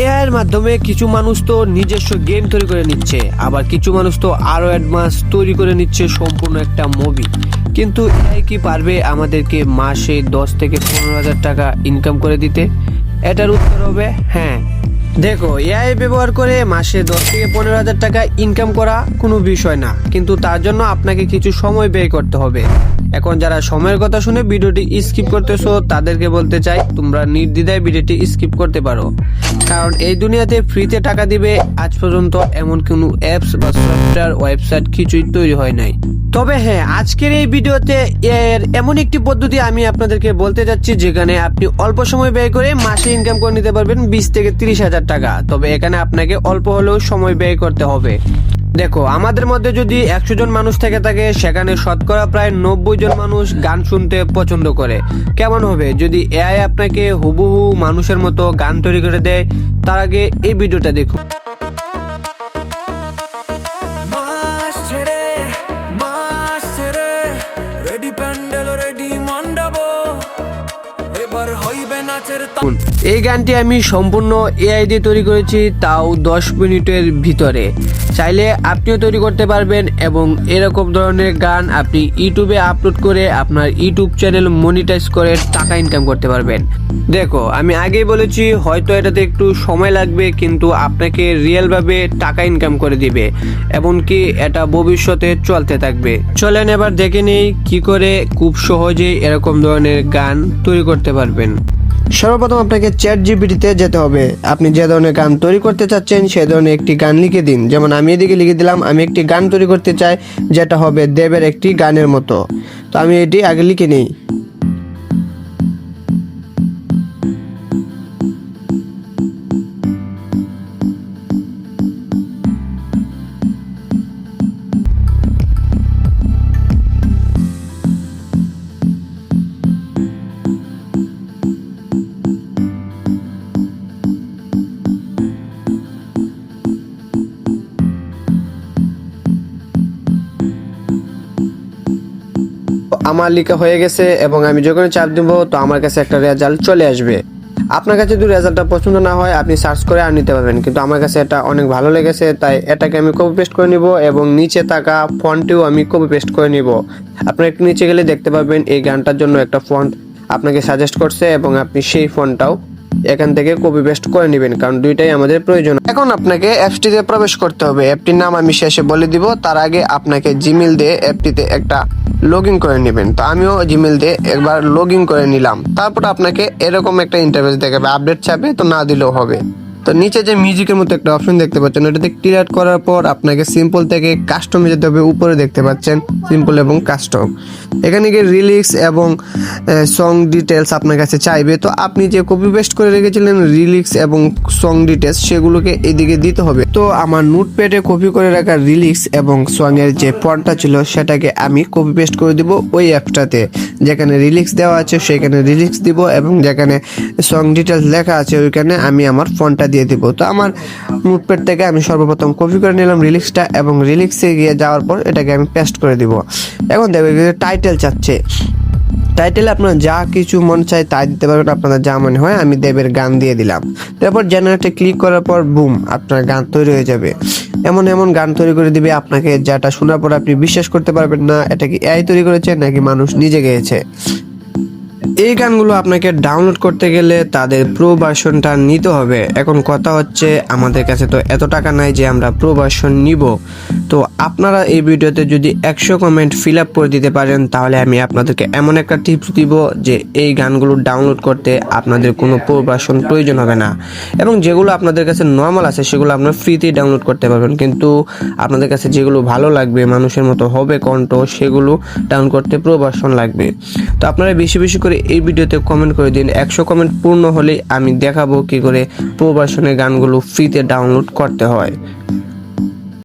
AI এর মাধ্যমে কিছু মানুষ তো নিজস্ব গেম তৈরি করে নিচ্ছে, আবার কিছু মানুষ তো আরো অ্যাডভান্স তৈরি করে নিচ্ছে সম্পূর্ণ একটা মুভি। কিন্তু এআই কি পারবে আমাদেরকে মাসে 10 থেকে 15,000 টাকা ইনকাম করে দিতে? এটার উত্তর হবে হ্যাঁ। দেখো, এআই ব্যবহার করে মাসে 10 থেকে 15,000 টাকা ইনকাম করা কোনো বিষয় না, কিন্তু তার জন্য আপনাকে কিছু সময় ব্যয় করতে হবে। এখন যারা সময়ের কথা শুনে ভিডিওটি স্কিপ করতেছো তাদেরকে বলতে চাই, তোমরা নির্দ্বিধায় ভিডিওটি স্কিপ করতে পারো, কারণ এই দুনিয়াতে ফ্রিতে টাকা দিবে আজ পর্যন্ত এমন কোনো অ্যাপস বা সফটওয়্যার ওয়েবসাইট কিছুই তৈরি হয় নাই। তবে হ্যাঁ, আজকের এই ভিডিওতে এর এমন একটি পদ্ধতি আমি আপনাদেরকে বলতে যাচ্ছি যেখানে আপনি অল্প সময় ব্যয় করে মাসে ইনকাম করে নিতে পারবেন 20 থেকে 30,000 টাকা। তবে এখানে আপনাকে অল্প হলেও সময় ব্যয় করতে হবে। দেখো, আমাদের মধ্যে যদি 100 জন মানুষ থেকে থাকে, সেখানে শতকরা প্রায় 90 জন মানুষ গান শুনতে পছন্দ করে। কেমন হবে যদি এআই আপনাকে হুবহু মানুষের মতো গান তৈরি করে দেয়? তার আগে এই ভিডিওটা দেখুন। এই গানটি আমি সম্পূর্ণ এআই দিয়ে তৈরি করেছি, তাও 10 মিনিটের ভিতরে। চাইলে আপনিও তৈরি করতে পারবেন এবং এরকম ধরনের গান আপনি ইউটিউবে আপলোড করে আপনার ইউটিউব চ্যানেল মনিটাইজ করে টাকা ইনকাম করতে পারবেন। দেখো, আমি আগেই বলেছি হয়তো এটাতে একটু সময় লাগবে, কিন্তু আপনাকে রিয়েল ভাবে টাকা ইনকাম করে দিবে, এমনকি এটা ভবিষ্যতে চলতে থাকবে। চলেন এবার দেখে নেই কি করে খুব সহজেই এরকম ধরনের গান তৈরি করতে পারবেন। সর্বপ্রথম আপনাকে ChatGPT-তে যেতে হবে। আপনি যে ধরনের গান তৈরি করতে চাচ্ছেন সেই ধরনের একটি গান লিখে দিন। যেমন আমি এদিকে লিখে দিলাম, আমি একটি গান তৈরি করতে চাই যেটা হবে দেবের একটি গানের মতো। তো আমি এটি আগে লিখে নিই। আমার লেখা হয়ে গেছে এবং আমি যখন চাপ দিব তো আমার কাছে একটা রেজাল্ট চলে আসবে। আপনার কাছে যদি রেজাল্টটা পছন্দ না হয় আপনি সার্চ করে আর নিতে পারবেন, কিন্তু আমার কাছে এটা অনেক ভালো লেগেছে, তাই এটাকে আমি কপি পেস্ট করে নিব এবং নিচে থাকা ফন্টটিও আমি কপি পেস্ট করে নিব। আপনারা একটু নিচে গেলে দেখতে পাবেন এই গানটার জন্য একটা ফন্ট আপনাকে সাজেস্ট করছে এবং আপনি সেই ফন্টটাও এখান থেকে কপি পেস্ট করে নেবেন, কারণ দুইটাই আমাদের প্রয়োজন। এখন আপনাকে অ্যাপটিতে প্রবেশ করতে হবে। অ্যাপটির নাম আমি শেষে বলে দিব, তার আগে আপনাকে জিমেল দিয়ে অ্যাপটিতে একটা লগ ইন করে নেবেন। তো আমিও জিমেল দিয়ে একবার লগ ইন করে নিলাম। তারপর আপনাকে এরকম একটা ইন্টারফেস দেখাবে, আপডেট চাবে তো না দিলেও হবে। তো নিচে যে মিউজিকের মতো একটা অপশন দেখতে পাচ্ছেন, এটাতে ক্লিয়ার করার পর আপনাকে সিম্পল থেকে কাস্টমে যেতে হবে। উপরে দেখতে পাচ্ছেন সিম্পল এবং কাস্টম। এখানে গিয়ে রিলিক্স এবং সং ডিটেলস আপনার কাছে চাইবে। তো আপনি যে কপি পেস্ট করে রেখেছিলেন রিলিক্স এবং সং ডিটেলস, সেগুলোকে এদিকে দিতে হবে। তো আমার নোটপ্যাডে কপি করে রাখা রিলিক্স এবং সং এর যে ফন্টটা ছিল সেটাকে আমি কপি পেস্ট করে দিব ওই অ্যাপটাতে। যেখানে রিলিক্স দেওয়া আছে সেখানে রিলিক্স দিব এবং যেখানে সং ডিটেলস লেখা আছে ওইখানে আমি আমার ফন্টটা দিয়ে দিব। তো আমার নোটপ্যাড থেকে আমি সর্বপ্রথম কপি করে নিলাম রিলিক্সটা এবং রিলিক্সে গিয়ে যাওয়ার পর এটাকে আমি পেস্ট করে দিব। এখন দেখবেন টাইটেল চাচ্ছে। টাইটেলে আপনার যা কিছু মন চায় তাই দিতে পারবেন, আপনাদের যা মনে হয়। আমি দেবের গান দিয়ে দিলাম। তারপর জেনারেটে ক্লিক করার পর বুম, আপনার গান তৈরি হয়ে যাবে। এমন এমন গান তৈরি করে দিবে আপনাকে যেটা শোনার পর আপনি বিশ্বাস করতে পারবেন না এটা কি এআই তৈরি করেছে নাকি মানুষ নিজে গেয়েছে। এই গানগুলো আপনাকে ডাউনলোড করতে গেলে তাদের প্রো ভার্সনটা নিতে হবে। এখন কথা হচ্ছে আমাদের কাছে তো এত টাকা নাই যে আমরা প্রো ভার্সন নিব। তো আপনারা এই ভিডিওতে যদি 100 কমেন্ট ফিল আপ করে দিতে পারেন তাহলে আমি আপনাদেরকে এমন একটা টিপস দিব যে এই গানগুলো ডাউনলোড করতে আপনাদের কোনো প্রো ভার্সন প্রয়োজন হবে না, এবং যেগুলো আপনাদের কাছে নর্মাল আছে সেগুলো আপনারা ফ্রিতেই ডাউনলোড করতে পারবেন। কিন্তু আপনাদের কাছে যেগুলো ভালো লাগবে, মানুষের মতো হবে কণ্ঠ, সেগুলো ডাউনলোড করতে প্রো ভার্সন লাগবে। তো আপনারা বেশি বেশি করে এই ভিডিওতে কমেন্ট করে দিন। 100 কমেন্ট পূর্ণ হলেই আমি দেখাবো কি করে প্রো ভার্সনের গানগুলো ফ্রিতে ডাউনলোড করতে হয়।